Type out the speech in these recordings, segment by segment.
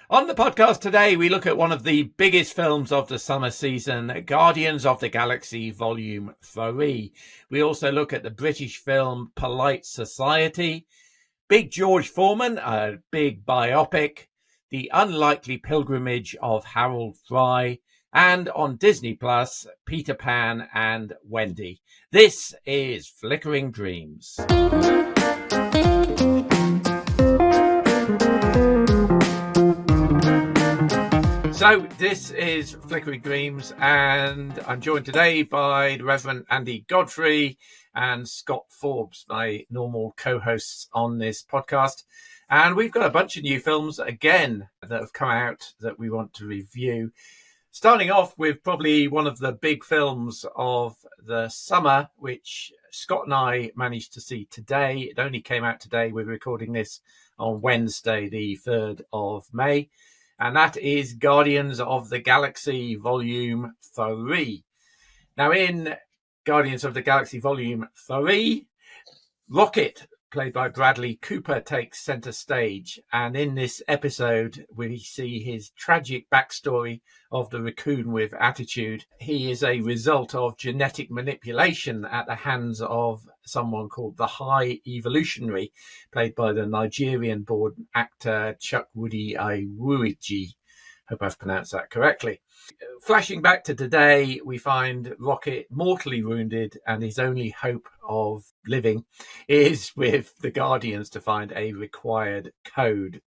On the podcast today, we look at one of the biggest films of the summer season, Guardians of the Galaxy Volume 3. We also look at the British film Polite Society, Big George Foreman, a big biopic, The Unlikely Pilgrimage of Harold Fry, and on Disney Plus, Peter Pan and Wendy. This is Flickering Dreams. So this is Flickering Dreams, and I'm joined today by the Reverend Andy Godfrey and Scott Forbes, my normal co-hosts on this podcast. And we've got a bunch of new films again that have come out that we want to review. Starting off with probably one of the big films of the summer, which Scott and I managed to see today. It only came out today. We're recording this on Wednesday, the 3rd of May. And that is Guardians of the Galaxy Volume 3. Now, in Guardians of the Galaxy Volume 3, Rocket, played by Bradley Cooper, takes centre stage. And in this episode, we see his tragic backstory of the raccoon with attitude. He is a result of genetic manipulation at the hands of someone called the High Evolutionary, played by the Nigerian-born actor Chukwudi Iwuji. Hope I've pronounced that correctly. Flashing back to today, we find Rocket mortally wounded, and his only hope of living is with the Guardians to find a required code.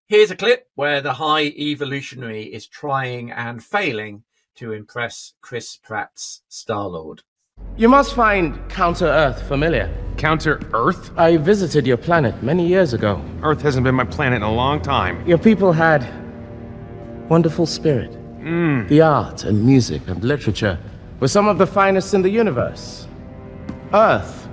Here's a clip where the High Evolutionary is trying and failing to impress Chris Pratt's Star-Lord. You must find Counter-Earth familiar. Counter-Earth? I visited your planet many years ago. Earth hasn't been my planet in a long time. Your people had wonderful spirit. The art and music and literature were some of the finest in the universe. Earth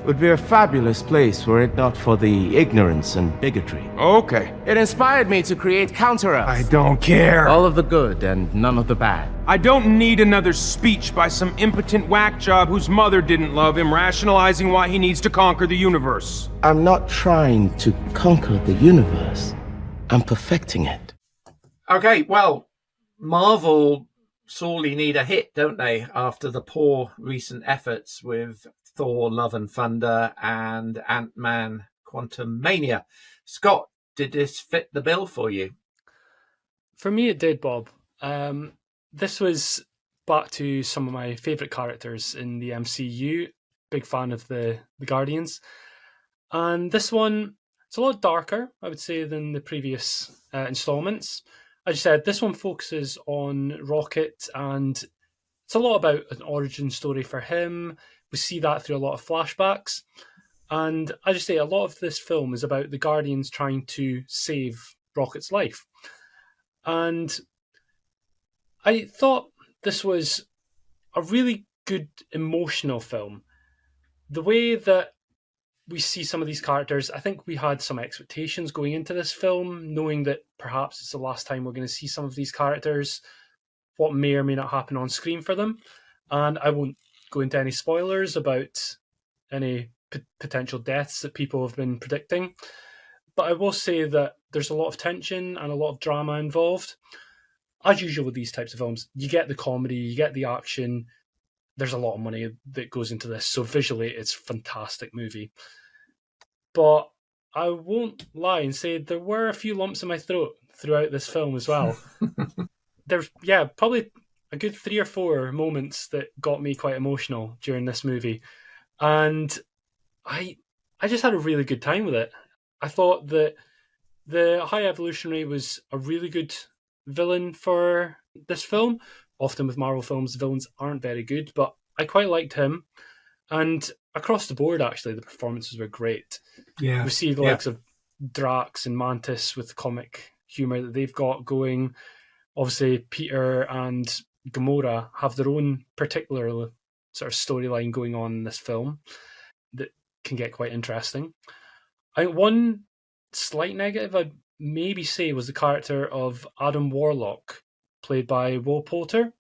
would be a fabulous place were it not for the ignorance and bigotry. Okay. It inspired me to create Counter-Earth. I don't care. All of the good and none of the bad. I don't need another speech by some impotent whack job whose mother didn't love him, rationalizing why he needs to conquer the universe. I'm not trying to conquer the universe. I'm perfecting it. Okay, well, Marvel sorely need a hit, don't they, after the poor recent efforts with Thor, Love and Thunder and Ant-Man Quantumania. Scott, did this fit the bill for you? For me, it did, Bob. This was back to some of my favourite characters in the MCU. Big fan of the Guardians. And this one, it's a lot darker, I would say, than the previous installments. As you said, this one focuses on Rocket, and it's a lot about an origin story for him. We see that through a lot of flashbacks. And as you say, a lot of this film is about the Guardians trying to save Rocket's life. And I thought this was a really good emotional film. The way that we see some of these characters, I think we had some expectations going into this film, knowing that perhaps it's the last time we're going to see some of these characters, what may or may not happen on screen for them. And I won't go into any spoilers about any potential deaths that people have been predicting. But I will say that there's a lot of tension and a lot of drama involved. As usual with these types of films, you get the comedy, you get the action. There's a lot of money that goes into this. So visually, it's a fantastic movie. But I won't lie and say there were a few lumps in my throat throughout this film as well. There's, probably a good 3 or 4 moments that got me quite emotional during this movie. And I just had a really good time with it. I thought that the High Evolutionary was a really good villain for this film. Often with Marvel films, villains aren't very good, but I quite liked him. And across the board, actually, the performances were great. Yeah. We see the likes of Drax and Mantis with the comic humour that they've got going. Obviously, Peter and Gamora have their own particular sort of storyline going on in this film that can get quite interesting. I think one slight negative I'd maybe say was the character of Adam Warlock, played by Will Poulter.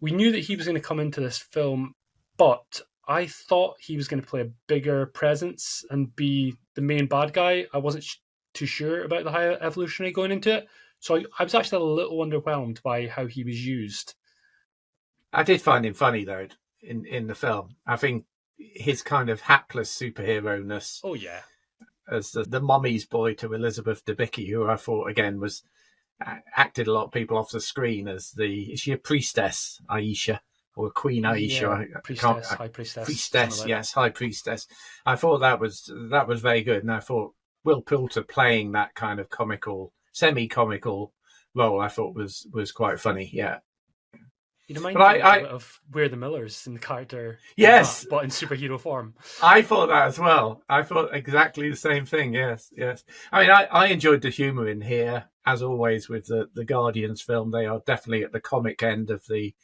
We knew that he was going to come into this film, but I thought he was going to play a bigger presence and be the main bad guy. I wasn't too sure about the high evolutionary going into it. So I was actually a little underwhelmed by how he was used. I did find him funny, though, in the film. I think his kind of hapless superhero-ness. Oh, yeah. As the mummy's boy to Elizabeth Debicki, who I thought, again, was acted a lot of people off the screen as is she a priestess, Aisha? Or Queen Aisha? Yeah, priestess, high priestess. Priestess, like yes, high priestess. I thought that was very good. And I thought Will Poulter playing that kind of semi-comical role, I thought was quite funny, yeah. You remind me a bit of We're the Millers in the character. Yes. But in superhero form. I thought that as well. I thought exactly the same thing, yes. I mean, I enjoyed the humour in here, as always with the Guardians film. They are definitely at the comic end of the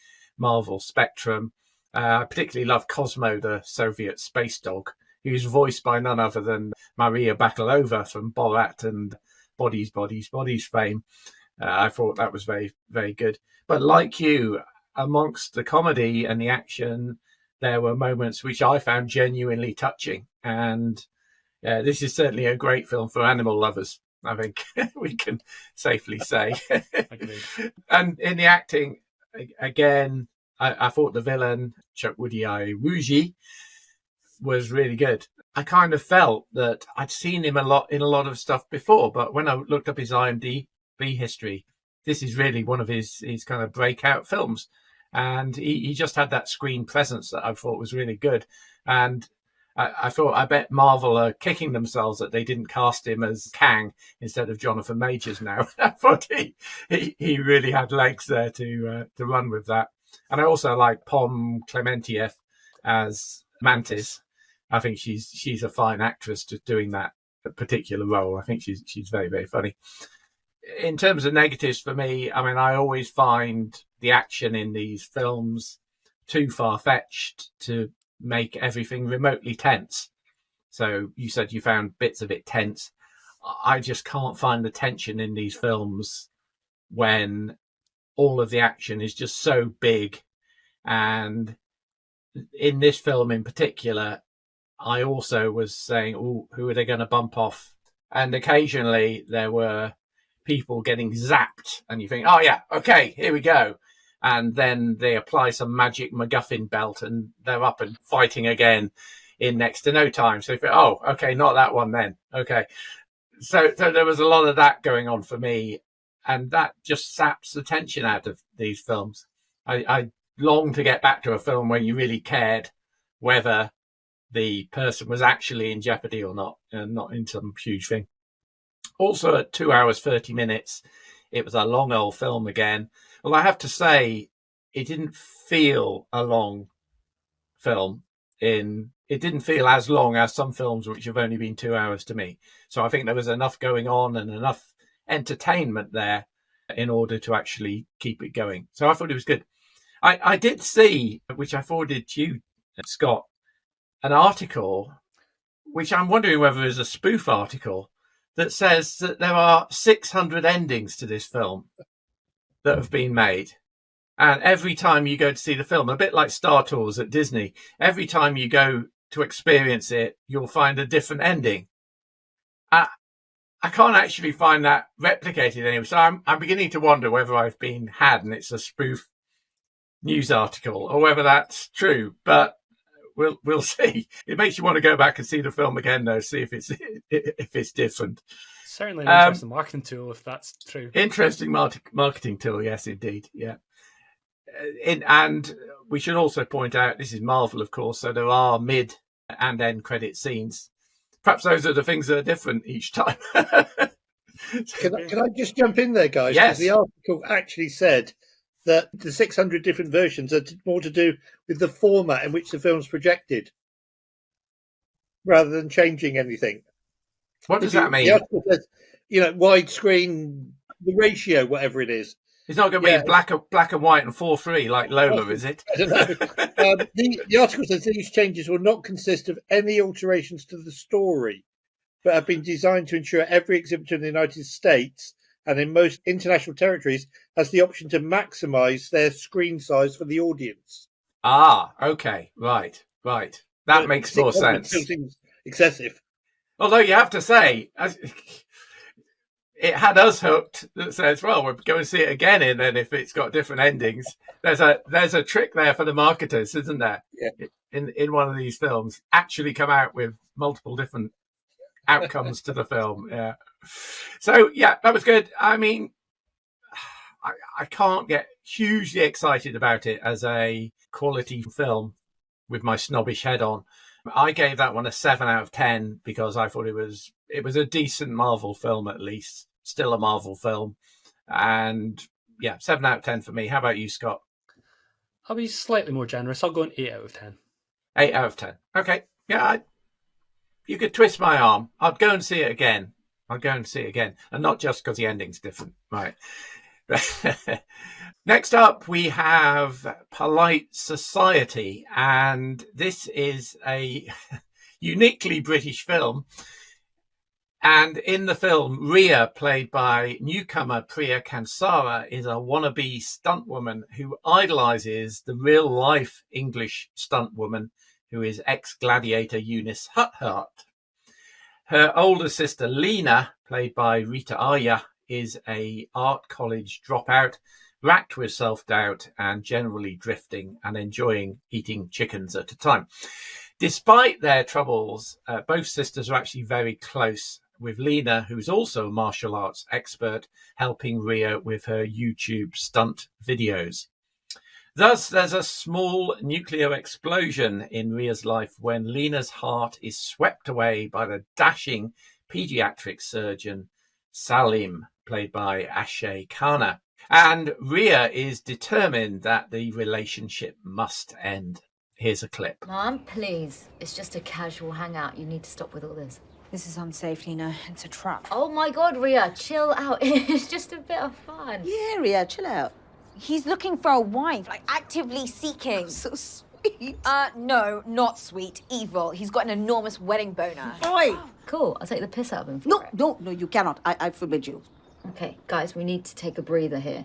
Marvel spectrum. I particularly love Cosmo, the Soviet space dog, who's voiced by none other than Maria Bakalova from Borat and Bodies, Bodies, Bodies fame. I thought that was very, very good. But like you, amongst the comedy and the action, there were moments which I found genuinely touching. And this is certainly a great film for animal lovers, I think we can safely say. And in the acting, again, I thought the villain, Chukwudi Iwuji, was really good. I kind of felt that I'd seen him in a lot of stuff before, but when I looked up his IMDb history, this is really one of his kind of breakout films. And he just had that screen presence that I thought was really good. And I thought, I bet Marvel are kicking themselves that they didn't cast him as Kang instead of Jonathan Majors now. I thought he really had legs there to run with that. And I also like Pom Klementieff as Mantis. I think she's a fine actress to doing that particular role. I think she's very, very funny. In terms of negatives for me, I mean, I always find the action in these films too far-fetched to make everything remotely tense. So you said you found bits of it tense. I just can't find the tension in these films when all of the action is just so big. And in this film in particular, I also was saying, who are they going to bump off? And occasionally there were people getting zapped and you think, oh yeah, okay, here we go. And then they apply some magic MacGuffin belt and they're up and fighting again in next to no time. So you think, oh, okay, not that one then. Okay. So there was a lot of that going on for me. And that just saps the tension out of these films. I long to get back to a film where you really cared whether the person was actually in jeopardy or not, and not in some huge thing. Also, at 2 hours, 30 minutes, it was a long old film again. Well, I have to say, it didn't feel a long film. It didn't feel as long as some films which have only been 2 hours to me. So I think there was enough going on and enough entertainment there in order to actually keep it going. So I thought it was good. I did see, which I forwarded to you, Scott, an article, which I'm wondering whether is a spoof article, that says that there are 600 endings to this film that have been made. And every time you go to see the film, a bit like Star Tours at Disney, every time you go to experience it, you'll find a different ending. I can't actually find that replicated anywhere. So I'm beginning to wonder whether I've been had and it's a spoof news article or whether that's true. But we'll see. It makes you want to go back and see the film again, though, see if it's different. Certainly an interesting marketing tool, if that's true. Interesting marketing tool, yes, indeed. Yeah. And we should also point out, this is Marvel, of course, so there are mid and end credit scenes. Perhaps those are the things that are different each time. Can I just jump in there, guys? Yes. Because the article actually said that the 600 different versions are more to do with the format in which the film's projected, rather than changing anything. What does that mean? The article says, widescreen, the ratio, whatever it is. It's not going to be black and white and 4:3 like Lola, is it? I don't know. The article says these changes will not consist of any alterations to the story, but have been designed to ensure every exhibitor in the United States and in most international territories has the option to maximise their screen size for the audience. Ah, okay, right. That makes more sense. Still seems excessive. Although you have to say, it had us hooked that says, well, we'll go and see it again, and then if it's got different endings, there's a trick there for the marketers, isn't there? Yeah. In one of these films, actually come out with multiple different outcomes to the film. Yeah. So yeah, that was good. I mean, I can't get hugely excited about it as a quality film with my snobbish head on. I gave that one a 7 out of 10 because I thought it was a decent Marvel film, at least. Still a Marvel film. And yeah, 7 out of 10 for me. How about you, Scott? I'll be slightly more generous. I'll go an 8 out of 10. 8 out of 10. Okay. Yeah, you could twist my arm. I'd go and see it again. And not just because the ending's different. Right. Next up, we have Polite Society, and this is a uniquely British film. And in the film, Ria, played by newcomer Priya Kansara, is a wannabe stuntwoman who idolizes the real-life English stuntwoman who is ex-gladiator Eunice Huthart. Her older sister, Lena, played by Rita Aya, is a art college dropout, racked with self-doubt and generally drifting and enjoying eating chickens at a time. Despite their troubles, both sisters are actually very close, with Lena, who's also a martial arts expert, helping Ria with her YouTube stunt videos. Thus, there's a small nuclear explosion in Ria's life when Lena's heart is swept away by the dashing pediatric surgeon Salim, played by Akshay Khanna. And Ria is determined that the relationship must end. Here's a clip. Mom, please. It's just a casual hangout. You need to stop with all this. This is unsafe, Lena. It's a trap. Oh my God, Ria, chill out. It's just a bit of fun. Yeah, Ria, chill out. He's looking for a wife, like actively seeking. Oh, so sweet. No, not sweet. Evil. He's got an enormous wedding boner. Oi! Cool, I'll take the piss out of him for it. No, you cannot. I forbid you. Okay, guys, we need to take a breather here.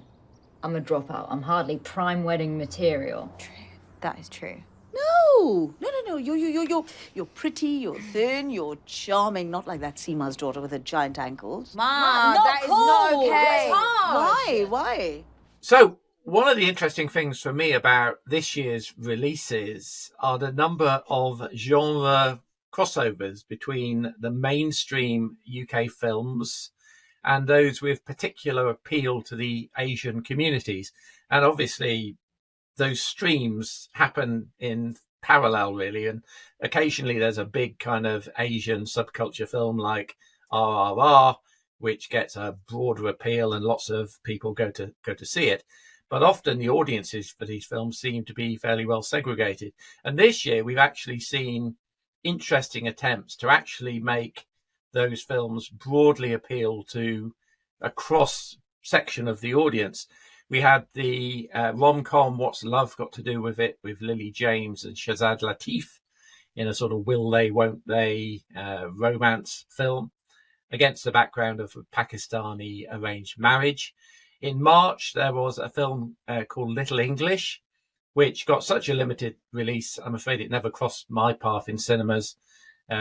I'm a dropout. I'm hardly prime wedding material. True. That is true. No. You're pretty, you're thin, you're charming. Not like that Seema's daughter with her giant ankles. Mom, not that is cool. not okay. That's harsh. Why? So, one of the interesting things for me about this year's releases are the number of genre crossovers between the mainstream UK films and those with particular appeal to the Asian communities. And obviously, those streams happen in parallel, really. And occasionally there's a big kind of Asian subculture film like RRR, which gets a broader appeal and lots of people go to see it. But often the audiences for these films seem to be fairly well segregated. And this year we've actually seen interesting attempts to actually make those films broadly appeal to a cross section of the audience. We had the rom-com What's Love Got to Do with It with Lily James and Shazad Latif in a sort of will they, won't they romance film against the background of a Pakistani arranged marriage. In March, there was a film called Little English, which got such a limited release. I'm afraid it never crossed my path in cinemas.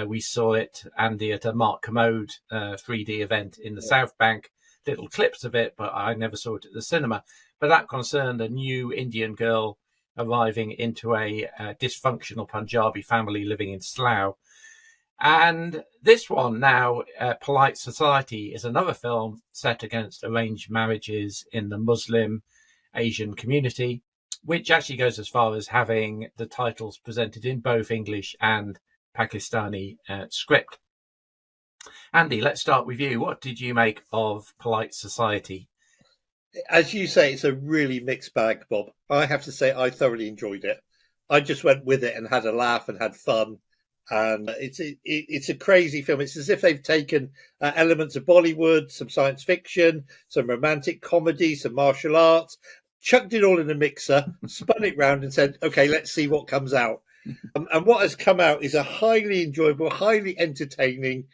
We saw it, Andy, at a Mark Commode 3D event in the South Bank. Little clips of it, but I never saw it at the cinema. But that concerned a new Indian girl arriving into a dysfunctional Punjabi family living in Slough. And this one now, Polite Society, is another film set against arranged marriages in the Muslim Asian community, which actually goes as far as having the titles presented in both English and Pakistani script. Andy, let's start with you. What did you make of Polite Society? As you say, it's a really mixed bag, Bob. I have to say I thoroughly enjoyed it. I just went with it and had a laugh and had fun. And it's a crazy film. It's as if they've taken elements of Bollywood, some science fiction, some romantic comedy, some martial arts, chucked it all in a mixer, spun it round and said, okay, let's see what comes out. And what has come out is a highly enjoyable, highly entertaining,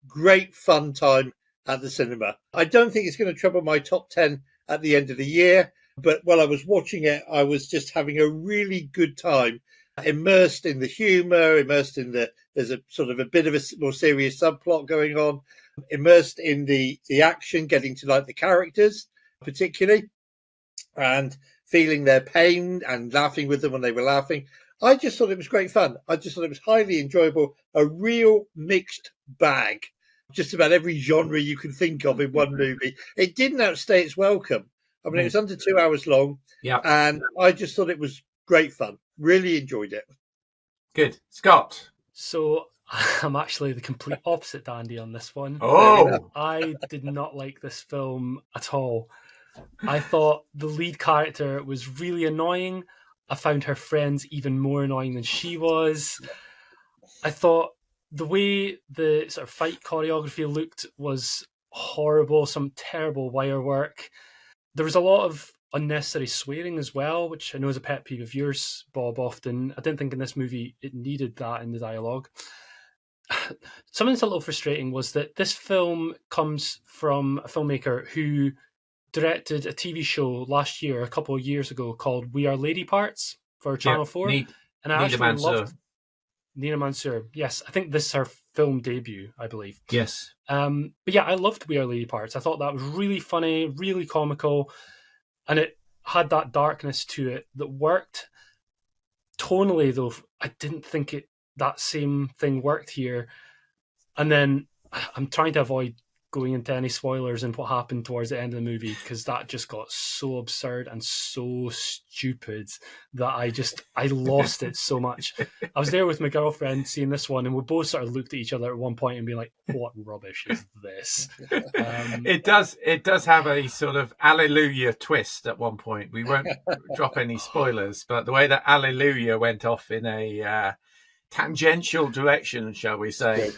great fun time at the cinema. I don't think it's going to trouble my top 10 at the end of the year, but while I was watching it, I was just having a really good time, immersed in the humour, there's a sort of a bit of a more serious subplot going on. immersed in the action, getting to like the characters particularly, and feeling their pain and laughing with them when they were laughing. I just thought it was great fun. I just thought it was highly enjoyable, a real mixed bag, just about every genre you can think of in one movie. It didn't outstay its welcome. I mean, it was under 2 hours long, and I just thought it was great fun. Really enjoyed it. Good. Scott? So I'm actually the complete opposite to Andy on this one. Oh! I did not like this film at all. I thought the lead character was really annoying. I found her friends even more annoying than she was. I thought the way the sort of fight choreography looked was horrible, some terrible wire work. There was a lot of unnecessary swearing as well, which I know is a pet peeve of yours, Bob, often. I didn't think in this movie it needed that in the dialogue. Something that's a little frustrating was that this film comes from a filmmaker who directed a TV show last year, a couple of years ago, called We Are Lady Parts for Channel 4. And I actually loved Nina Mansour. Yes, I think this is her film debut, I believe. Yes. But yeah, I loved We Are Lady Parts. I thought that was really funny, really comical, and it had that darkness to it that worked. Tonally, though, I didn't think that same thing worked here. And then I'm trying to avoid going into any spoilers and what happened towards the end of the movie, because that just got so absurd and so stupid that I lost it so much. I was there with my girlfriend seeing this one, and we both sort of looked at each other at one point and being like, what rubbish is this? It does have a sort of Alleluia twist at one point. We won't drop any spoilers, but the way that Alleluia went off in a tangential direction, shall we say,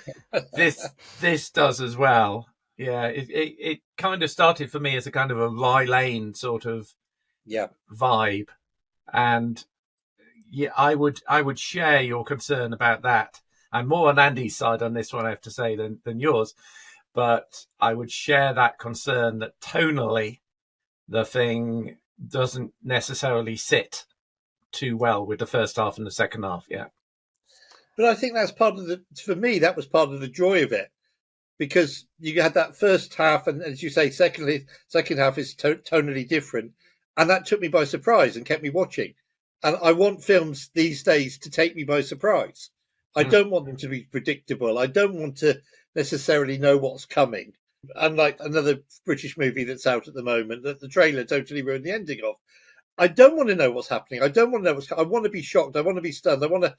this does as well. Yeah, it kind of started for me as a kind of a Rye Lane sort of vibe, and yeah, I would share your concern about that. I'm more on Andy's side on this one, I have to say, than yours, but I would share that concern that tonally the thing doesn't necessarily sit too well with the first half and the second half. Yeah, but I think that's part of for me, that was part of the joy of it. Because you had that first half, and as you say, second half is tonally different, and that took me by surprise and kept me watching. And I want films these days to take me by surprise. I don't want them to be predictable. I don't want to necessarily know what's coming. Unlike another British movie that's out at the moment that the trailer totally ruined the ending of. I don't want to know what's happening. I don't want to know I want to be shocked. I want to be stunned. I want to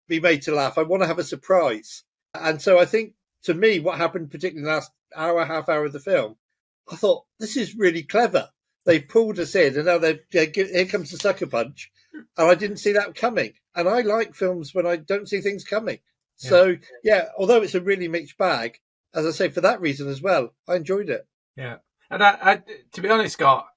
be made to laugh. I want to have a surprise. And so I think, to me, what happened, particularly in the last half hour of the film, I thought, this is really clever. They've pulled us in, and now here comes the sucker punch. And I didn't see that coming. And I like films when I don't see things coming. Yeah. So, yeah, although it's a really mixed bag, as I say, for that reason as well, I enjoyed it. Yeah. And I to be honest, Scott,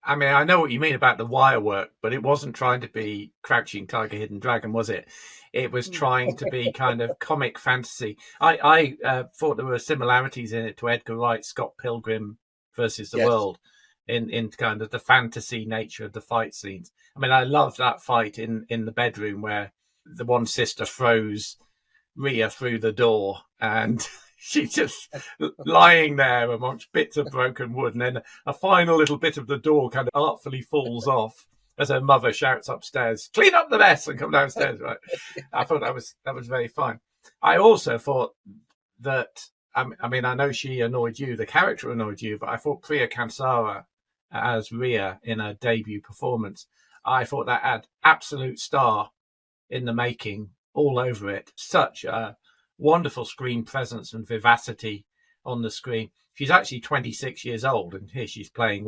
I mean, I know what you mean about the wire work, but it wasn't trying to be Crouching Tiger, Hidden Dragon, was it? It was trying to be kind of comic fantasy. I thought there were similarities in it to Edgar Wright's Scott Pilgrim versus the World in kind of the fantasy nature of the fight scenes. I mean, I love that fight in the bedroom where the one sister throws Rhea through the door and she's just lying there amongst bits of broken wood. And then a final little bit of the door kind of artfully falls off as her mother shouts upstairs, "Clean up the mess and come downstairs." Right? I thought that was very fine. I also thought that, I mean, I know she annoyed you, the character annoyed you, but I thought Priya Kansara as Rhea in her debut performance, I thought that had absolute star in the making all over it. Such a wonderful screen presence and vivacity on the screen. She's actually 26 years old, and here she's playing,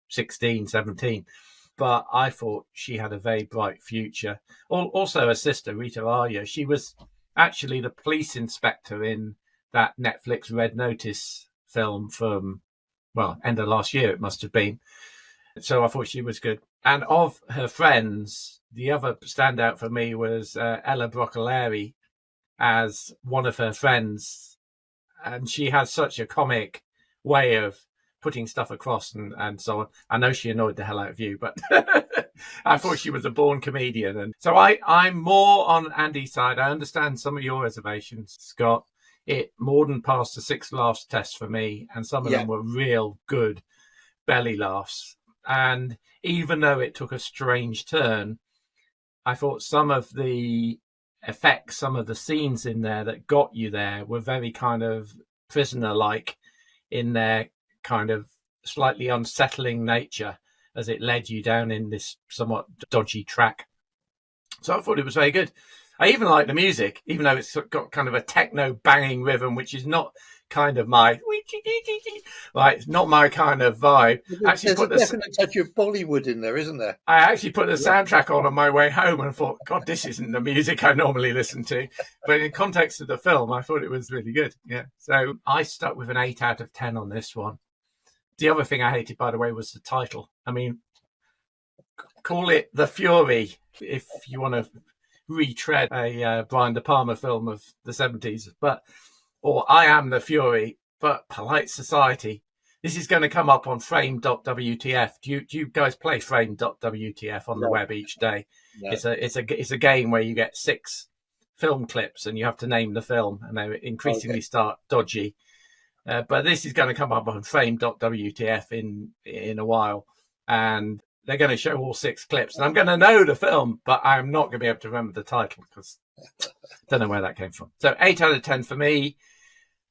16, 17. But I thought she had a very bright future. Also, her sister, Rita Arya, she was actually the police inspector in that Netflix Red Notice film from, end of last year, it must have been. So I thought she was good. And of her friends, the other standout for me was Ella Broccolari as one of her friends. And she has such a comic way of putting stuff across and so on. I know she annoyed the hell out of you, but I thought she was a born comedian. And so I'm more on Andy's side. I understand some of your reservations, Scott. it more than passed the 6 laughs test for me, and some of them were real good belly laughs. And even though it took a strange turn, I thought some of the effects, some of the scenes in there that got you there were very kind of Prisoner-like in their kind of slightly unsettling nature as it led you down in this somewhat dodgy track. So I thought it was very good. I even like the music, even though it's got kind of a techno banging rhythm, which is not kind of my, like, it's not my kind of vibe. There's a definite touch of Bollywood in there, isn't there? I actually put the soundtrack on my way home and thought, God, this isn't the music I normally listen to. But in context of the film, I thought it was really good. Yeah. So I stuck with an 8 out of 10 on this one. The other thing I hated, by the way, was the title. I mean, call it The Fury if you want to retread a Brian De Palma film of the 70s, or I Am the Fury, but Polite Society. This is going to come up on frame.wtf. Do you guys play frame.wtf on the web each day? No. It's a game where you get 6 film clips and you have to name the film, and they increasingly start dodgy. But this is going to come up on frame.wtf in a while, and they're going to show all 6 clips, and I'm going to know the film, but I'm not going to be able to remember the title because I don't know where that came from. So 8 out of 10 for me.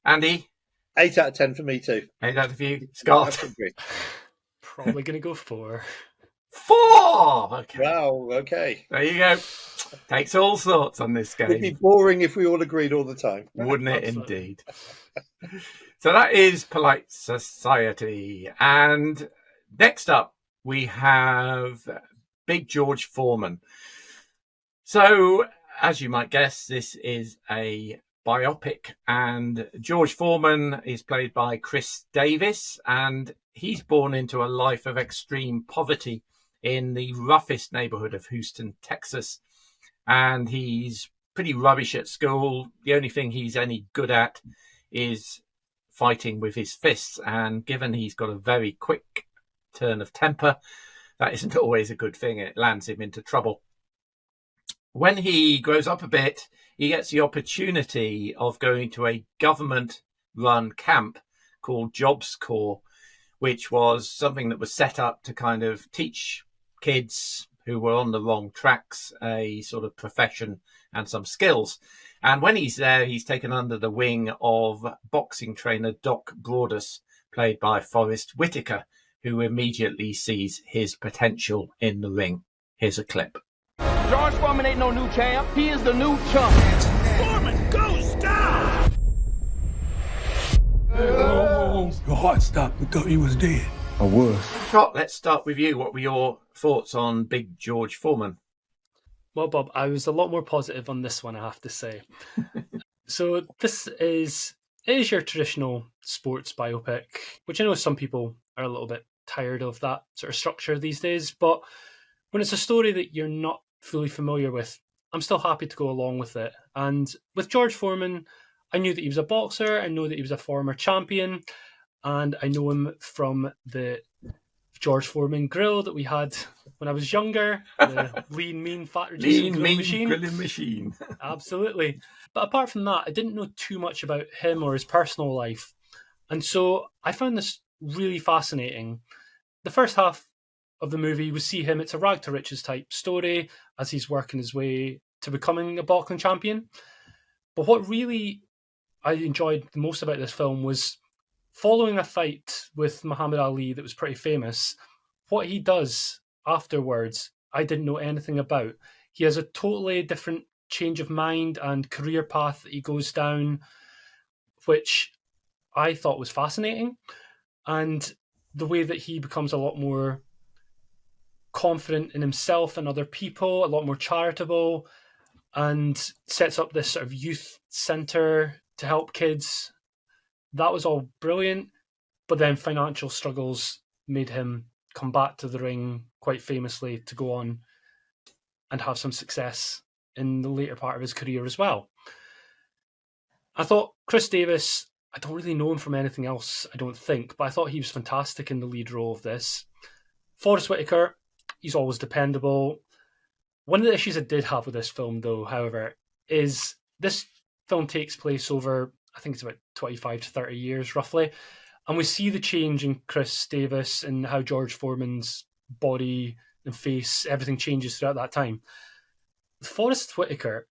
Andy? 8 out of 10 for me too. 8 out of you. Scott? Probably going to go 4. 4! Okay. Wow, okay. There you go. Takes all sorts on this game. It'd be boring if we all agreed all the time. Wouldn't it indeed? So that is Polite Society. And next up, we have Big George Foreman. So, as you might guess, this is a biopic, and George Foreman is played by Chris Davis, and he's born into a life of extreme poverty in the roughest neighborhood of Houston, Texas. And he's pretty rubbish at school. The only thing he's any good at is fighting with his fists. And given he's got a very quick turn of temper, that isn't always a good thing. It lands him into trouble. When he grows up a bit, he gets the opportunity of going to a government-run camp called Jobs Corps, which was something that was set up to kind of teach kids who were on the wrong tracks a sort of profession and some skills. And when he's there, he's taken under the wing of boxing trainer Doc Broadus, played by Forrest Whitaker, who immediately sees his potential in the ring. Here's a clip. George Foreman ain't no new champ. He is the new chump. Foreman goes down! Your heart stopped. We thought you was dead. I was. Scott, let's start with you. What were your thoughts on Big George Foreman? Well, Bob, I was a lot more positive on this one, I have to say. So this is your traditional sports biopic, which I know some people are a little bit tired of that sort of structure these days. But when it's a story that you're not fully familiar with, I'm still happy to go along with it. And with George Foreman, I knew that he was a boxer. I know that he was a former champion. And I know him from the George Foreman grill that we had when I was younger. The lean, mean, fat reducing grilling machine. Absolutely. But apart from that, I didn't know too much about him or his personal life. And so I found this really fascinating. The first half of the movie, we see him, it's a rag to riches type story as he's working his way to becoming a boxing champion. But what really I enjoyed the most about this film was following a fight with Muhammad Ali that was pretty famous. What he does afterwards, I didn't know anything about. He has a totally different change of mind and career path that he goes down, which I thought was fascinating. And the way that he becomes a lot more confident in himself and other people, a lot more charitable, and sets up this sort of youth centre to help kids. That was all brilliant, but then financial struggles made him come back to the ring quite famously to go on and have some success in the later part of his career as well. I thought Chris Davis, I don't really know him from anything else, I don't think, but I thought he was fantastic in the lead role of this. Forrest Whitaker, he's always dependable. One of the issues I did have with this film, though, however, is this film takes place over I think it's about 25 to 30 years roughly. And we see the change in Chris Davis and how George Foreman's body and face, everything changes throughout that time. Forrest Whitaker,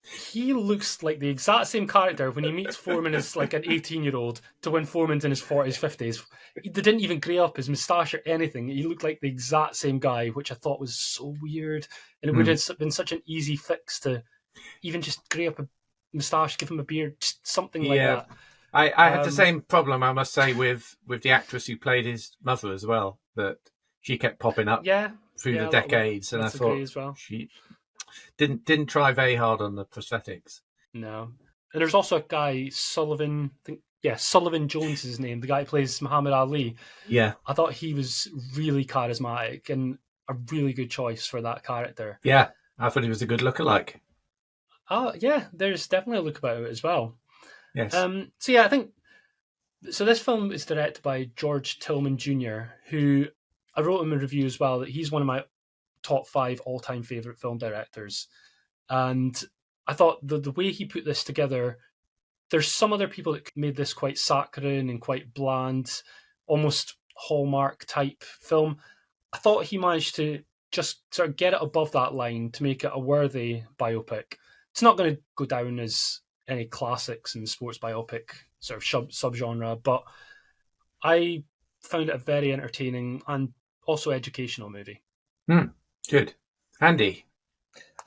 he looks like the exact same character when he meets Foreman as like an 18-year-old to when Foreman's in his 40s, 50s. They didn't even grey up his moustache or anything. He looked like the exact same guy, which I thought was so weird. And it would have been such an easy fix to even just grey up a moustache, give him a beard, just something like that. I had the same problem, I must say, with the actress who played his mother as well, that she kept popping up through the decades, and I thought she didn't try very hard on the prosthetics. No. And there's also a guy, Sullivan, Sullivan Jones is his name, the guy who plays Muhammad Ali. Yeah. I thought he was really charismatic and a really good choice for that character. Yeah, I thought he was a good lookalike. Oh, yeah, there's definitely a look about it as well. Yes. I think this film is directed by George Tillman Jr., who I wrote him a review as well that he's one of my top 5 all-time favorite film directors. And I thought the way he put this together, there's some other people that made this quite saccharine and quite bland, almost Hallmark type film. I thought he managed to just sort of get it above that line to make it a worthy biopic. It's not going to go down as any classics in the sports biopic sort of subgenre, but I found it a very entertaining and also educational movie. Good. Andy?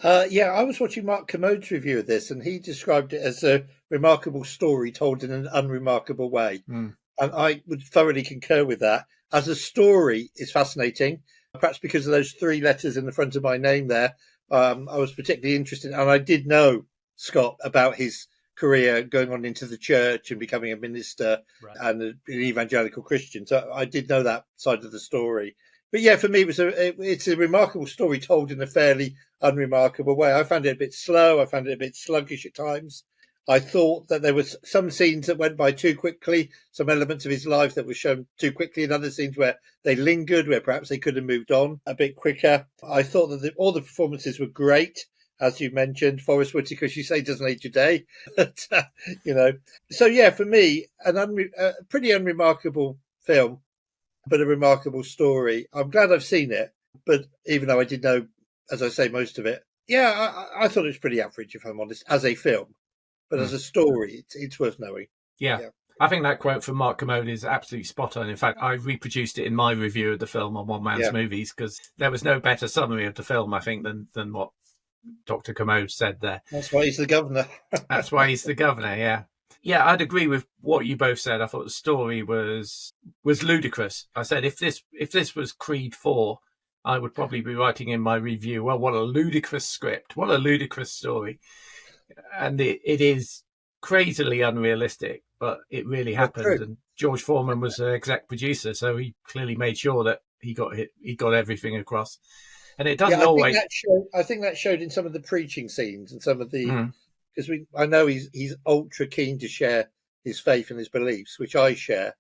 I was watching Mark Commode's review of this, and he described it as a remarkable story told in an unremarkable way. And I would thoroughly concur with that. As a story, it's fascinating, perhaps because of those 3 letters in the front of my name there. I was particularly interested, and I did know Scott about his career going on into the church and becoming a minister and an evangelical Christian. So I did know that side of the story. But yeah, for me, it's a remarkable story told in a fairly unremarkable way. I found it a bit slow. I found it a bit sluggish at times. I thought that there was some scenes that went by too quickly, some elements of his life that were shown too quickly, and other scenes where they lingered, where perhaps they could have moved on a bit quicker. I thought that all the performances were great. As you mentioned, Forrest Whitaker, as you say, doesn't age a day. But, So, yeah, for me, a pretty unremarkable film, but a remarkable story. I'm glad I've seen it, but even though I did know, as I say, most of it, I thought it was pretty average, if I'm honest, as a film. But as a story, it's worth knowing. Yeah. I think that quote from Mark Commode is absolutely spot on. In fact, I reproduced it in my review of the film on One Man's Movies, because there was no better summary of the film, I think, than what Dr. Commode said there. That's why he's the governor. That's why he's the governor, yeah. Yeah, I'd agree with what you both said. I thought the story was ludicrous. I said if this was Creed 4, I would probably be writing in my review, well, what a ludicrous script, what a ludicrous story. And it is crazily unrealistic, but it really happened. And George Foreman was an exec producer, so he clearly made sure that he got everything across. And it doesn't always. I think that showed in some of the preaching scenes and some of the, because I know he's ultra keen to share his faith and his beliefs, which I share.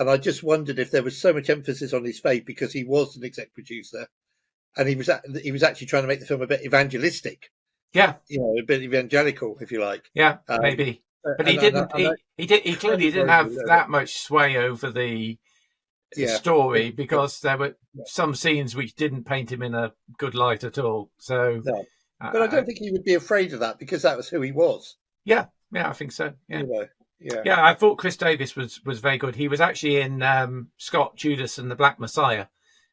And I just wondered if there was so much emphasis on his faith because he was an exec producer, and he was actually trying to make the film a bit evangelistic. Yeah, a bit evangelical, if you like. Yeah, maybe. But he didn't. He clearly didn't have that much sway over the story, because there were some scenes which didn't paint him in a good light at all. So, but I don't think he would be afraid of that, because that was who he was. Yeah, I think so. Yeah. Anyway, yeah. I thought Chris Davis was very good. He was actually in Scott, Judas and the Black Messiah,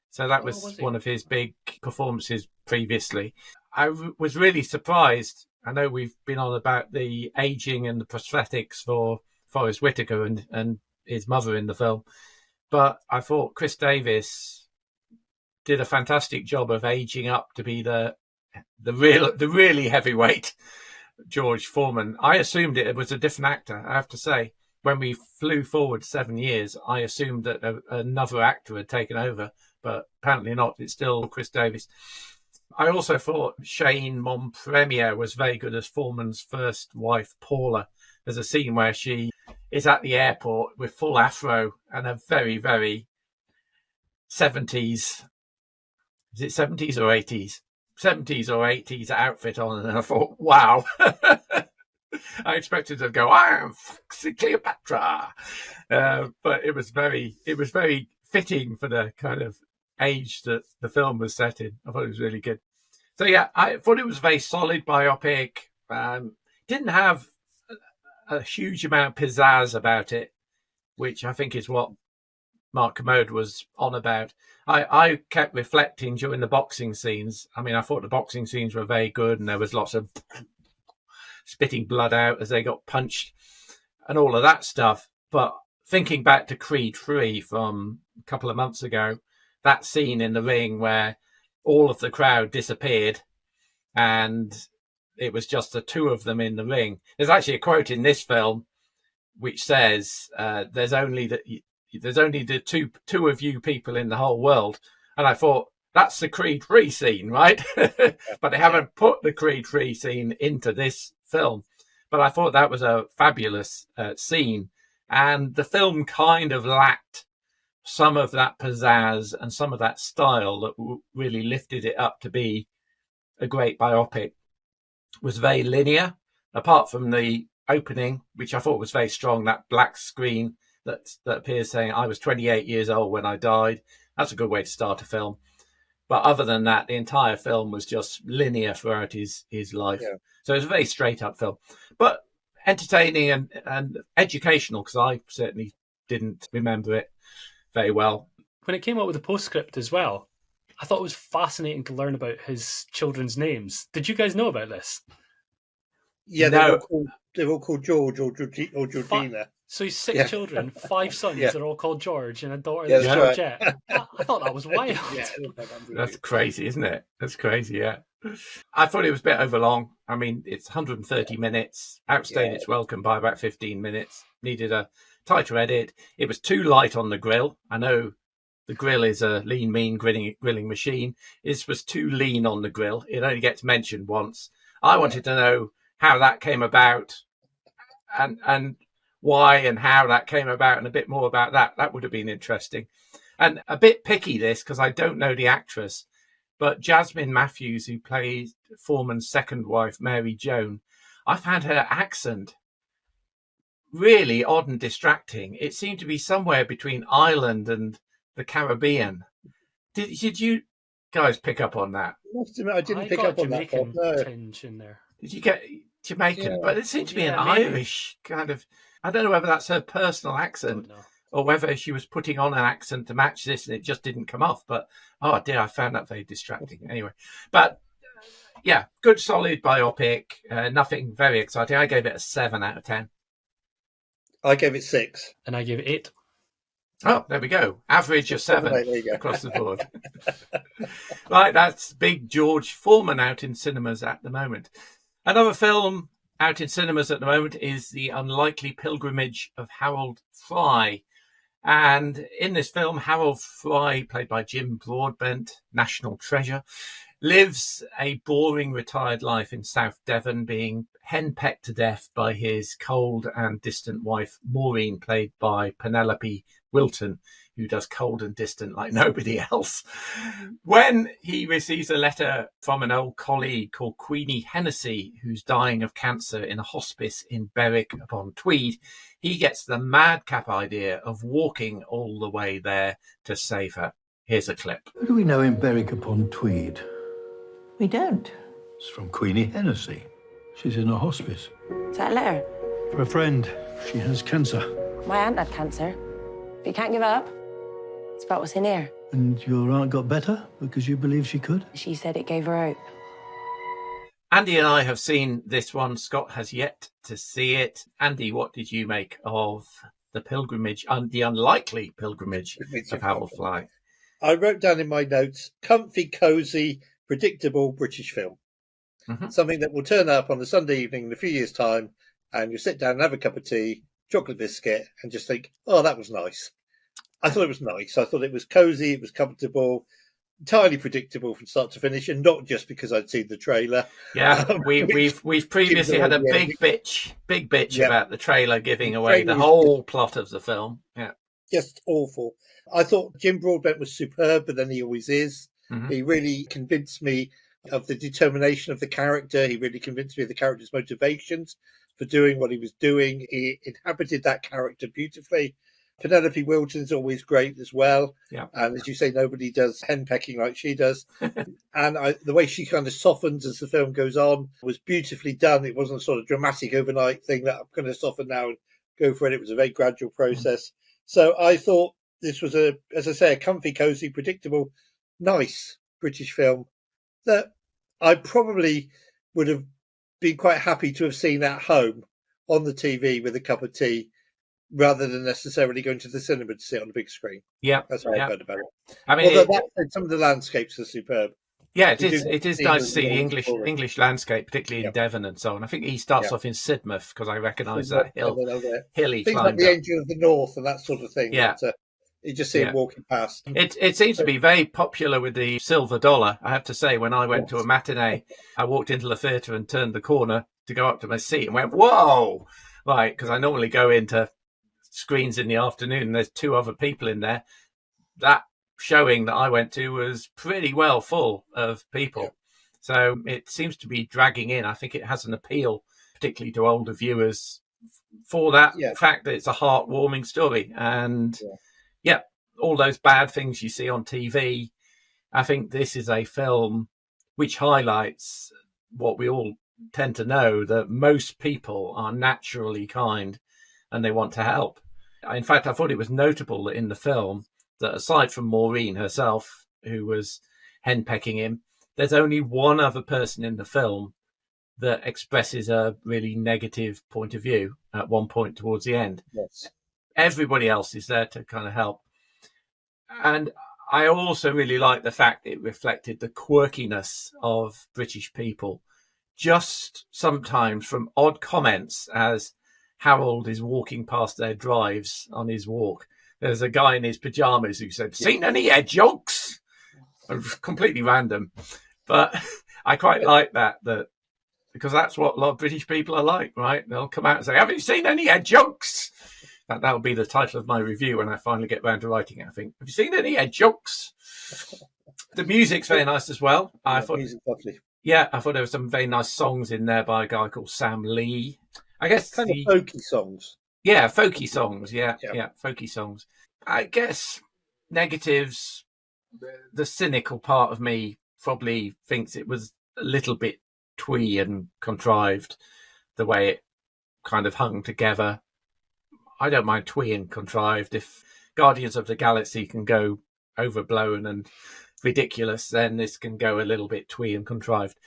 so that was one of his big performances previously. I was really surprised. I know we've been on about the aging and the prosthetics for Forrest Whitaker and his mother in the film, but I thought Chris Davis did a fantastic job of aging up to be the really heavyweight George Foreman. I assumed it was a different actor, I have to say. When we flew forward 7 years, I assumed that another actor had taken over, but apparently not. It's still Chris Davis. I also thought Shane Montpremier was very good as Foreman's first wife, Paula. There's a scene where she is at the airport with full afro and a very, very 70s. Is it 70s or 80s? 70s or 80s outfit on. And I thought, wow. I expected to go, I am Foxy Cleopatra. But it was very fitting for the kind of age that the film was set in. I thought it was really good. So yeah, I thought it was a very solid biopic. Didn't have a huge amount of pizzazz about it, which I think is what Mark Commode was on about. I kept reflecting during the boxing scenes. I mean, I thought the boxing scenes were very good, and there was lots of spitting blood out as they got punched and all of that stuff. But thinking back to Creed 3 from a couple of months ago, that scene in the ring where all of the crowd disappeared and it was just the two of them in the ring. There's actually a quote in this film which says, there's only the two of you people in the whole world. And I thought, that's the Creed 3 scene, right? But they haven't put the Creed 3 scene into this film. But I thought that was a fabulous scene. And the film kind of lacked some of that pizzazz and some of that style that really lifted it up to be a great biopic. It was very linear, apart from the opening, which I thought was very strong, that black screen that appears saying, I was 28 years old when I died. That's a good way to start a film. But other than that, the entire film was just linear throughout his life. Yeah. So it was a very straight up film, but entertaining and educational, because I certainly didn't remember it very well. When it came out with a postscript as well, I thought it was fascinating to learn about his children's names. Did you guys know about this? Yeah, they're all called George or Georgina. So he's 6 children, 5 sons. They're all called George, and a daughter that's Georgette. Right. I thought that was wild. That's crazy, isn't it? That's crazy, yeah. I thought it was a bit overlong. I mean, it's 130 minutes, outstayed its welcome by about 15 minutes, needed a tighter edit. It was too light on the grill. I know the grill is a lean, mean grilling machine. This was too lean on the grill. It only gets mentioned once. I wanted to know how that came about and why and how that came about, and a bit more about that. That would have been interesting. And a bit picky this, because I don't know the actress, but Jasmine Matthews, who plays Foreman's second wife, Mary Joan, I found her accent really odd and distracting. It seemed to be somewhere between Ireland and the Caribbean. Did you guys pick up on that? I didn't pick up on that. No. Tinge in there. Did you get Jamaican? Yeah. But it seemed to be an Irish kind of. I don't know whether that's her personal accent or whether she was putting on an accent to match this and it just didn't come off. But, oh dear, I found that very distracting. Anyway, but yeah, good, solid biopic. Nothing very exciting. I gave it a 7 out of 10. I gave it 6. And I gave it 8. Oh, there we go. Average of 7 across the board. Right, that's big George Foreman out in cinemas at the moment. Another film out in cinemas at the moment is The Unlikely Pilgrimage of Harold Fry. And in this film, Harold Fry, played by Jim Broadbent, national treasure, lives a boring retired life in South Devon, being henpecked to death by his cold and distant wife, Maureen, played by Penelope Wilton, who does cold and distant like nobody else. When he receives a letter from an old colleague called Queenie Hennessy, who's dying of cancer in a hospice in Berwick upon Tweed, he gets the madcap idea of walking all the way there to save her. Here's a clip. Who do we know in Berwick upon Tweed? We don't. It's from Queenie Hennessy. She's in a hospice. Is that a letter? For a friend. She has cancer. My aunt had cancer. But you can't give up. It's about what's in here. And your aunt got better because you believe she could? She said it gave her hope. Andy and I have seen this one. Scott has yet to see it. Andy, what did you make of the pilgrimage, the unlikely pilgrimage of Harold Fry? I wrote down in my notes, comfy, cosy, predictable British film. Mm-hmm. Something that will turn up on a Sunday evening in a few years' time, and you sit down and have a cup of tea, chocolate biscuit, and just think, oh, that was nice. I thought it was nice. I thought it was cosy, it was comfortable, entirely predictable from start to finish, and not just because I'd seen the trailer. Yeah, we've previously had a big bitch about the trailer giving away the whole plot of the film. Yeah, just awful. I thought Jim Broadbent was superb, but then he always is. Mm-hmm. He really convinced me of the determination of the character. He really convinced me of the character's motivations. for doing what he was doing. He inhabited that character beautifully. Penelope Wilton's always great as well. Yeah. And as you say, nobody does henpecking like she does. And the way she kind of softens as the film goes on was beautifully done. It wasn't a sort of dramatic overnight thing that I'm going to soften now and go for it. It was a very gradual process. So I thought this was, as I say, a comfy, cosy, predictable, nice British film that I probably would have been quite happy to have seen at home on the TV with a cup of tea, rather than necessarily going to the cinema to see it on the big screen. Yeah, that's how I heard about it. I mean, although some of the landscapes are superb. Yeah, it is. It is nice to see the English landscape, particularly in Devon and so on. I think he starts off in Sidmouth because I recognise that hill he things climbed like the up. Angel of the North and that sort of thing. Yeah. That, you just see him walking past. It seems to be very popular with the silver dollar. I have to say, when I went to a matinee, I walked into the theatre and turned the corner to go up to my seat and went, "Whoa!" Right, because I normally go into screens in the afternoon and there's two other people in there. That showing that I went to was pretty well full of people. So it seems to be dragging in. I think it has an appeal, particularly to older viewers, for that fact that it's a heartwarming story. And all those bad things you see on TV, I think this is a film which highlights what we all tend to know, that most people are naturally kind and they want to help. In fact, I thought it was notable that in the film, that aside from Maureen herself, who was henpecking him, there's only one other person in the film that expresses a really negative point of view at one point towards the end. Yes. Everybody else is there to kind of help. And I also really like the fact it reflected the quirkiness of British people, just sometimes from odd comments as Harold is walking past their drives on his walk. There's a guy in his pajamas who said, "Seen any hedgehogs?" Completely random. But I quite like that because that's what a lot of British people are like, right? They'll come out and say, "Have you seen any hedgehogs?" That'll be the title of my review when I finally get round to writing it, I think. Have you seen any hedgehogs? The music's very nice as well. I thought music's lovely. Yeah, I thought there were some very nice songs in there by a guy called Sam Lee. I guess kind of folky songs. Yeah, folky songs. Yeah, folky songs. I guess negatives, the cynical part of me probably thinks it was a little bit twee and contrived, the way it kind of hung together. I don't mind twee and contrived. If Guardians of the Galaxy can go overblown and ridiculous, then this can go a little bit twee and contrived.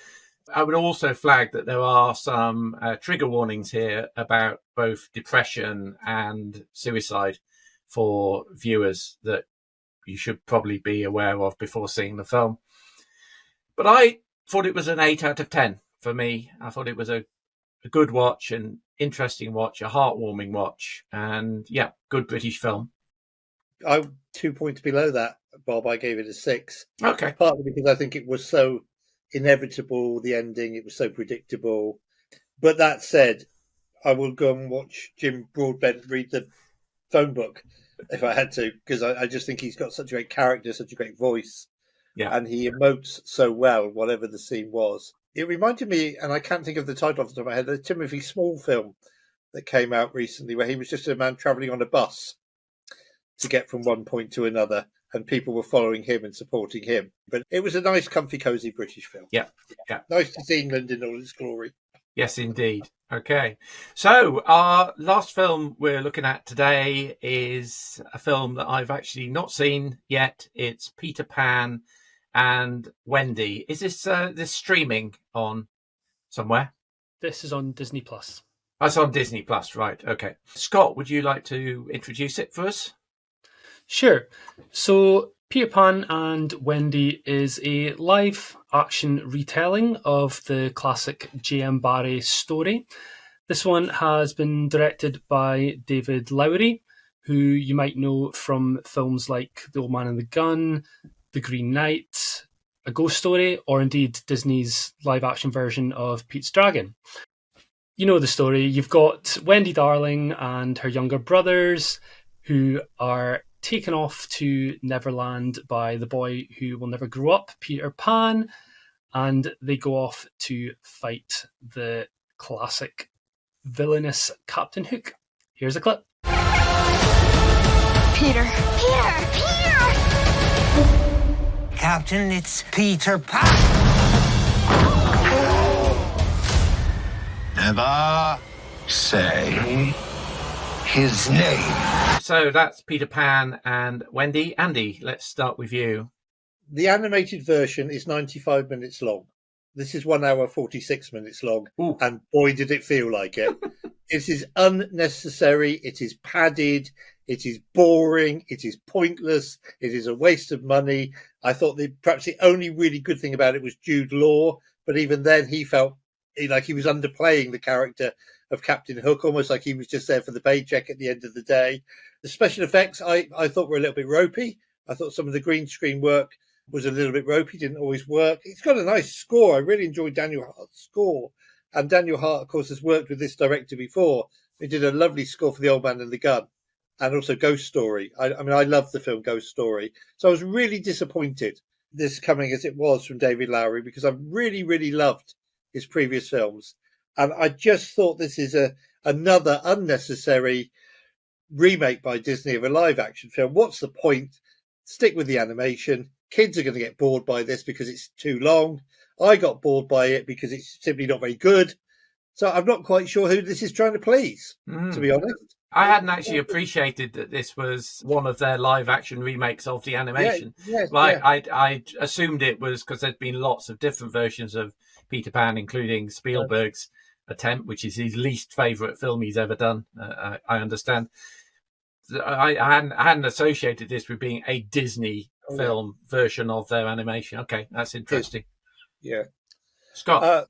I would also flag that there are some trigger warnings here about both depression and suicide for viewers that you should probably be aware of before seeing the film. But I thought it was an 8 out of 10 for me. I thought it was a good watch, an interesting watch, a heartwarming watch, and good British film. I'm 2 points below that, Bob. I gave it a 6. Okay. Partly because I think it was so inevitable, the ending, it was so predictable. But that said, I will go and watch Jim Broadbent read the phone book if I had to, because I just think he's got such a great character, such a great voice. Yeah. And he emotes so well, whatever the scene was. It reminded me, and I can't think of the title off the top of my head, a Timothy Small film that came out recently where he was just a man travelling on a bus to get from one point to another, and people were following him and supporting him. But it was a nice, comfy, cosy British film. Yeah. Nice to see England in all its glory. Yes, indeed. Okay. So our last film we're looking at today is a film that I've actually not seen yet. It's Peter Pan and Wendy. Is this streaming on somewhere? This is on Disney Plus. That's on Disney Plus, right? Okay. Scott, would you like to introduce it for us? Sure. So Peter Pan and Wendy is a live action retelling of the classic J.M. Barrie story. This one has been directed by David Lowery, who you might know from films like The Old Man and the Gun, The Green Knight, A Ghost Story, or indeed Disney's live action version of Pete's Dragon. You know the story. You've got Wendy Darling and her younger brothers who are taken off to Neverland by the boy who will never grow up, Peter Pan, and they go off to fight the classic villainous Captain Hook. Here's a clip. Peter! Captain, it's Peter Pan! Never say his name. So that's Peter Pan and Wendy. Andy, let's start with you. The animated version is 95 minutes long. This is 1 hour, 46 minutes long. Ooh. And boy, did it feel like it. It is unnecessary. It is padded. It is boring. It is pointless. It is a waste of money. I thought perhaps the only really good thing about it was Jude Law. But even then, he felt like he was underplaying the character of Captain Hook, almost like he was just there for the paycheck at the end of the day. The special effects, I thought were a little bit ropey. I thought some of the green screen work was a little bit ropey, didn't always work. It's got a nice score. I really enjoyed Daniel Hart's score. And Daniel Hart, of course, has worked with this director before. He did a lovely score for The Old Man and the Gun and also Ghost Story. I mean, I love the film Ghost Story. So I was really disappointed this coming as it was from David Lowery because I really, really loved his previous films. And I just thought this is another unnecessary remake by Disney of a live action film. What's the point? Stick with the animation. Kids are going to get bored by this because it's too long. I got bored by it because it's simply not very good. So I'm not quite sure who this is trying to please, to be honest. I hadn't actually appreciated that this was one of their live action remakes of the animation. I assumed it was because there'd been lots of different versions of Peter Pan, including Spielberg's attempt, which is his least favourite film he's ever done. I understand. I hadn't associated this with being a Disney film version of their animation. Okay, that's interesting. Yeah. Scott?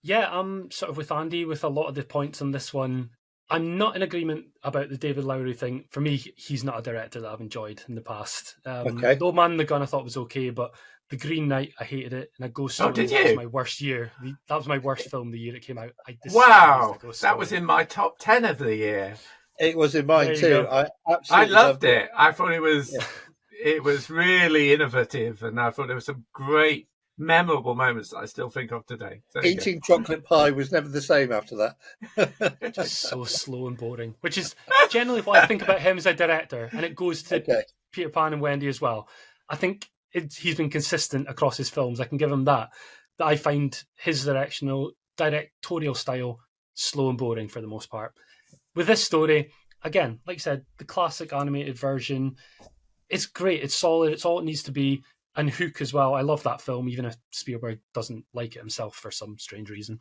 I'm sort of with Andy with a lot of the points on this one. I'm not in agreement about the David Lowery thing. For me, he's not a director that I've enjoyed in the past. The Old Man and the Gun I thought was okay, but The Green Knight, I hated it. And A Ghost Story was my worst year. That was my worst film the year it came out. Wow, that was in my top 10 of the year. It was in mine too. I loved it. I thought it was really innovative, and I thought there were some great, memorable moments that I still think of today. Eating chocolate pie was never the same after that. Just so slow and boring, which is generally what I think about him as a director, and it goes to Peter Pan and Wendy as well. I think he's been consistent across his films. I can give him that I find his directorial style slow and boring for the most part. With this story, again, like I said, the classic animated version, it's great, it's solid, it's all it needs to be. And Hook as well, I love that film, even if Spielberg doesn't like it himself for some strange reason.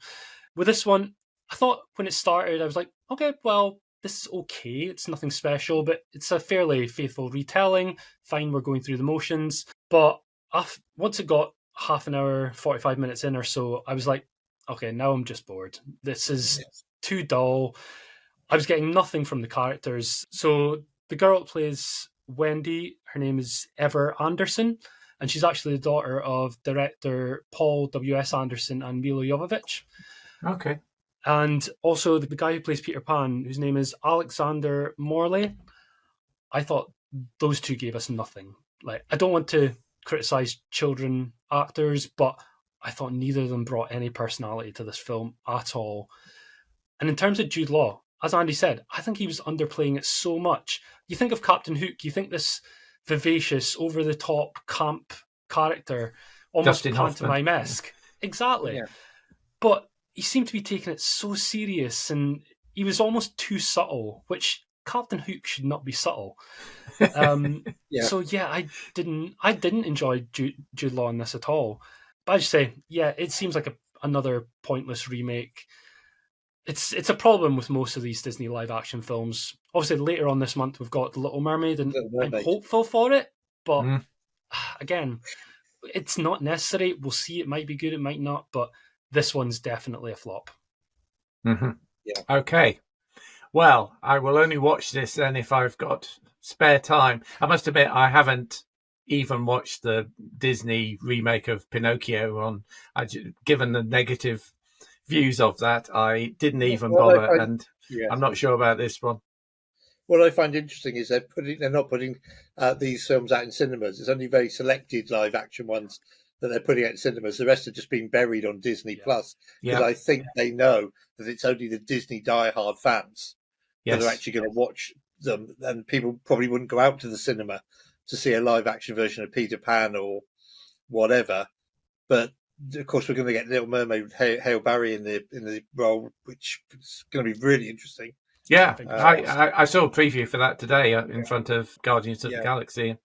With this one, I thought when it started, I was like, okay, well, this is okay, it's nothing special, but it's a fairly faithful retelling. Fine, we're going through the motions. But once it got half an hour, 45 minutes in or so, I was like, okay, now I'm just bored. This is too dull. I was getting nothing from the characters. So the girl that plays Wendy, her name is Ever Anderson, and she's actually the daughter of director Paul W.S. Anderson and Milo Jovovich. Okay. And also the guy who plays Peter Pan, whose name is Alexander Morley. I thought those two gave us nothing. Like, I don't want to criticize children actors, but I thought neither of them brought any personality to this film at all. And in terms of Jude Law, as Andy said, I think he was underplaying it so much. You think of Captain Hook, you think this vivacious, over-the-top, camp character, almost pantomime-esque. Exactly. Yeah. But he seemed to be taking it so serious, and he was almost too subtle, which Captain Hook should not be subtle. So yeah, I didn't enjoy Jude Law in this at all. But I just say, yeah, it seems like another pointless remake. It's a problem with most of these Disney live action films. Obviously, later on this month we've got The Little Mermaid, and I'm hopeful for it. But again, it's not necessary. We'll see. It might be good. It might not. But this one's definitely a flop. Mm-hmm. Yeah. Okay. Well, I will only watch this then if I've got spare time. I must admit, I haven't even watched the Disney remake of Pinocchio. Given the negative views of that, I didn't even bother, and I'm not sure about this one. What I find interesting is they're not putting these films out in cinemas. It's only very selected live action ones that they're putting out in cinemas. The rest are just being buried on Disney Plus, because Yeah. I think they know that it's only the Disney diehard fans that are actually going to watch them, and people probably wouldn't go out to the cinema to see a live action version of Peter Pan or whatever. But of course, we're going to get Little Mermaid with Hale Berry in the role, which is going to be really interesting. Yeah, I saw a preview for that today in front of Guardians of the Galaxy.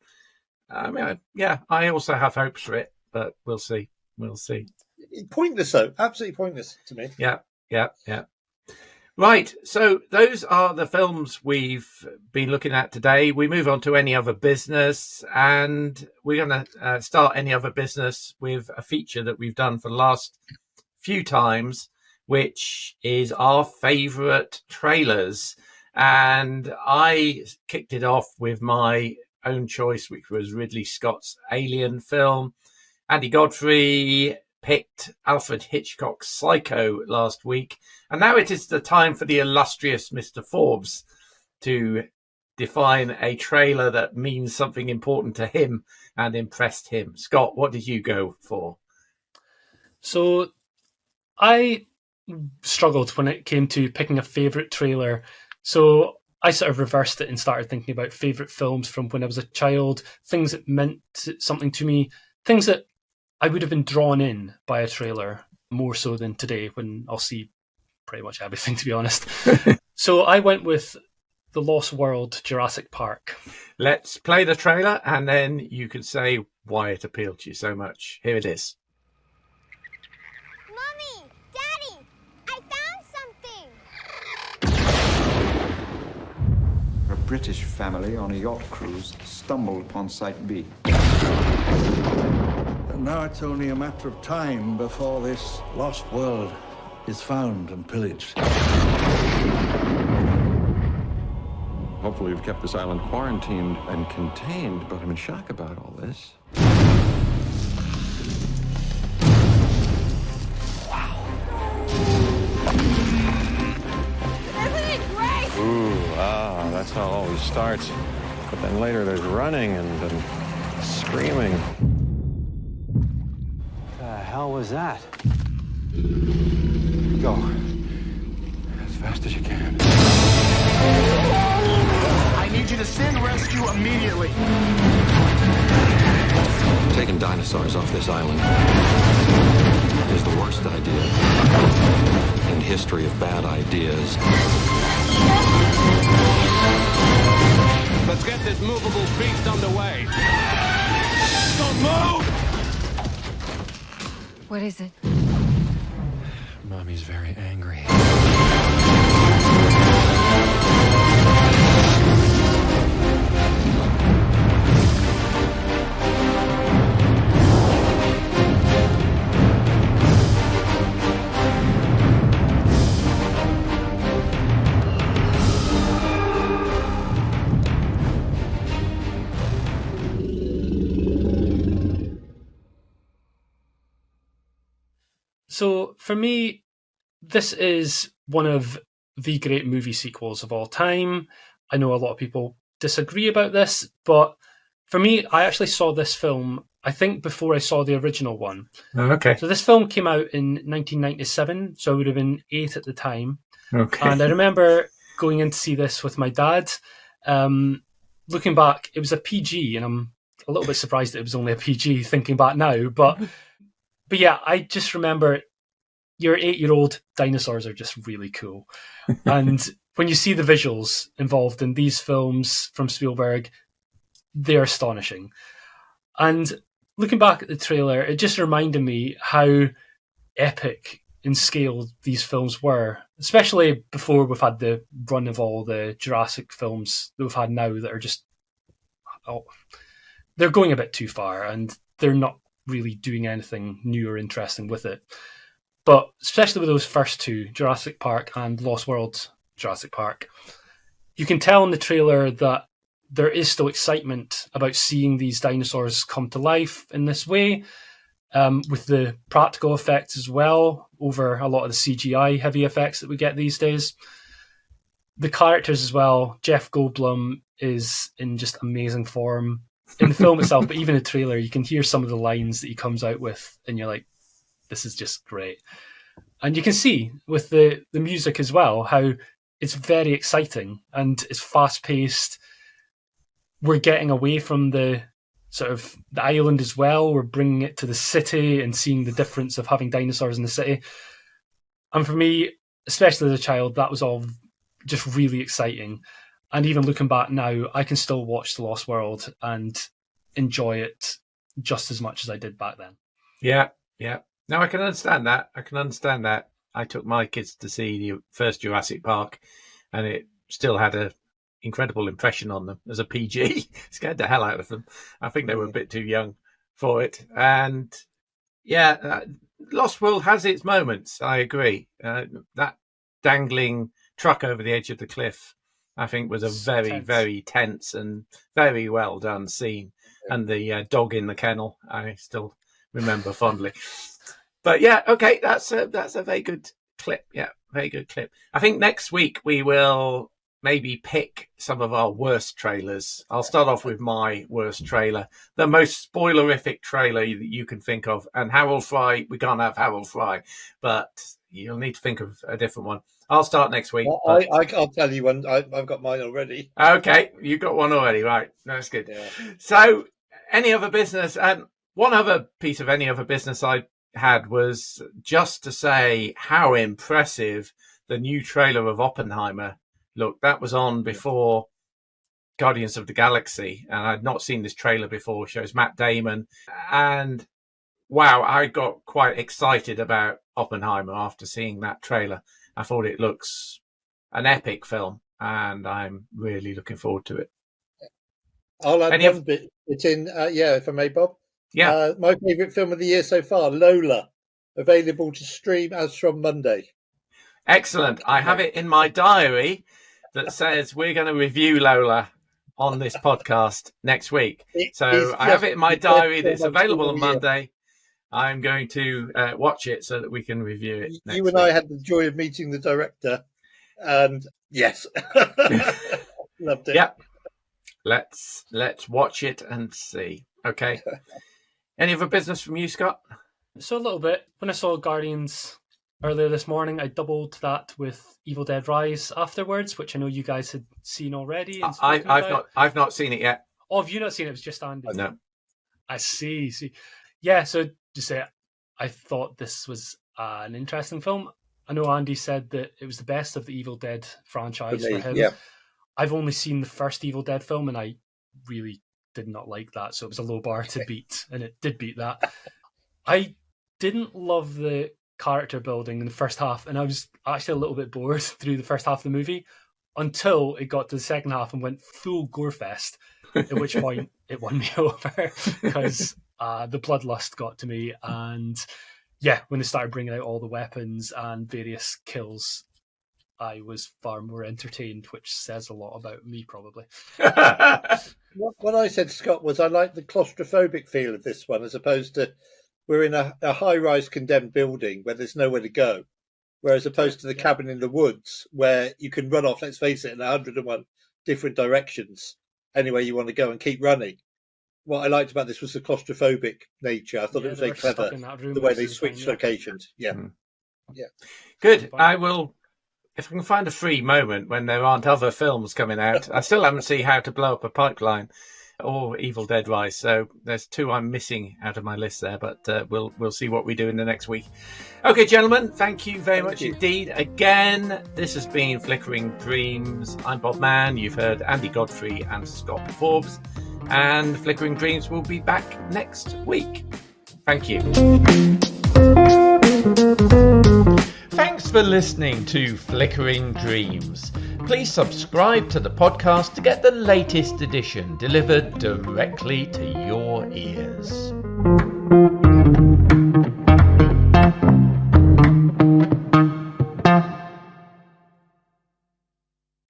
I mean, I also have hopes for it, but we'll see. We'll see. Pointless, though. Absolutely pointless to me. Yeah. Right, so those are the films we've been looking at today. We move on to Any Other Business, and we're going to start Any Other Business with a feature that we've done for the last few times, which is our favourite trailers. And I kicked it off with my own choice, which was Ridley Scott's Alien film. Andy Godfrey picked Alfred Hitchcock's Psycho last week. And now it is the time for the illustrious Mr. Forbes to define a trailer that means something important to him and impressed him. Scott, what did you go for? So I struggled when it came to picking a favourite trailer. So I sort of reversed it and started thinking about favourite films from when I was a child, things that meant something to me, things that I would have been drawn in by a trailer more so than today when I'll see pretty much everything, to be honest. So I went with The Lost World, Jurassic Park. Let's play the trailer and then you can say why it appealed to you so much. Here it is. Mommy! Daddy! I found something! A British family on a yacht cruise stumbled upon Site B. And now it's only a matter of time before this lost world is found and pillaged. Hopefully we've kept this island quarantined and contained, but I'm in shock about all this. Isn't it great? Ooh, that's how it always starts. But then later there's running and screaming. The hell was that? Go. As fast as you can. I need you to send rescue immediately. Taking dinosaurs off this island is the worst idea in history of bad ideas. Let's get this movable beast underway. Don't move! What is it? Mommy's very angry. So for me, this is one of the great movie sequels of all time. I know a lot of people disagree about this, but for me, I actually saw this film, I think, before I saw the original one. Oh, okay. So this film came out in 1997, so I would have been 8 at the time. Okay. And I remember going in to see this with my dad. Looking back, it was a PG, and I'm a little bit surprised that it was only a PG thinking back now. But yeah, I just remember your 8-year-old dinosaurs are just really cool. And when you see the visuals involved in these films from Spielberg, they're astonishing. And looking back at the trailer, it just reminded me how epic in scale these films were, especially before we've had the run of all the Jurassic films that we've had now that are just, they're going a bit too far and they're not really doing anything new or interesting with it. But especially with those first two, Jurassic Park and Lost World Jurassic Park, you can tell in the trailer that there is still excitement about seeing these dinosaurs come to life in this way, with the practical effects as well, over a lot of the CGI heavy effects that we get these days. The characters as well, Jeff Goldblum is in just amazing form. in the film itself, but even in the trailer, you can hear some of the lines that he comes out with, and you're like, this is just great. And you can see with the music as well, how it's very exciting and it's fast-paced. We're getting away from the sort of the island as well. We're bringing it to the city and seeing the difference of having dinosaurs in the city. And for me, especially as a child, that was all just really exciting. And even looking back now, I can still watch The Lost World and enjoy it just as much as I did back then. Yeah. No, I can understand that. I took my kids to see the first Jurassic Park, and it still had an incredible impression on them as a PG. Scared the hell out of them. I think they were a bit too young for it. And Lost World has its moments. I agree. That dangling truck over the edge of the cliff, I think, was a very, very tense and very well done scene. And the dog in the kennel, I still remember fondly. But yeah, okay, that's a very good clip. Yeah, very good clip. I think next week we will maybe pick some of our worst trailers. I'll start off with my worst trailer, the most spoilerific trailer that you can think of. And Harold Fry, we can't have Harold Fry, but you'll need to think of a different one. I'll start next week. I'll tell you one. I've got mine already. Okay, you've got one already, right? That's good. Yeah. So, any other business? One other piece of any other business I had was just to say how impressive the new trailer of Oppenheimer looked. That was on before Guardians of the Galaxy, and I'd not seen this trailer before. It shows Matt Damon, and wow, I got quite excited about Oppenheimer after seeing that trailer. I thought it looks an epic film, and I'm really looking forward to it. I'll add one bit in, if I may, Bob. Yeah. My favourite film of the year so far, Lola, available to stream as from Monday. Excellent. I have it in my diary that says we're going to review Lola on this podcast next week. So I have it in my diary that it's available on Monday. I'm going to watch it so that we can review it next week. I had the joy of meeting the director, and yes, loved it. Yep. Let's watch it and see. Okay. Any other business from you, Scott? So a little bit. When I saw Guardians earlier this morning, I doubled that with Evil Dead Rise afterwards, which I know you guys had seen already. I've not seen it yet. Oh, have you not seen it? It was just Andy. No. I see. Yeah, so just say I thought this was an interesting film. I know Andy said that it was the best of the Evil Dead franchise for him. Yeah. I've only seen the first Evil Dead film, and I really did not like that, so it was a low bar to beat, and it did beat that. I didn't love the character building in the first half, and I was actually a little bit bored through the first half of the movie until it got to the second half and went full gorefest, at which point it won me over because the bloodlust got to me, and yeah, when they started bringing out all the weapons and various kills, I was far more entertained, which says a lot about me, probably. What I said, Scott, was I like the claustrophobic feel of this one, as opposed to we're in a high-rise condemned building where there's nowhere to go, whereas opposed to the cabin in the woods where you can run off, let's face it, in 101 different directions anywhere you want to go and keep running. What I liked about this was the claustrophobic nature. I thought it was very clever, the way they switched locations. Yeah. Yeah. Good. I will... If I can find a free moment when there aren't other films coming out, I still haven't seen How to Blow Up a Pipeline or Evil Dead Rise. So there's two I'm missing out of my list there, but we'll see what we do in the next week. Okay, gentlemen, thank you very much indeed. Again, this has been Flickering Dreams. I'm Bob Mann. You've heard Andy Godfrey and Scott Forbes. And Flickering Dreams will be back next week. Thank you. Thanks for listening to Flickering Dreams. Please subscribe to the podcast to get the latest edition delivered directly to your ears.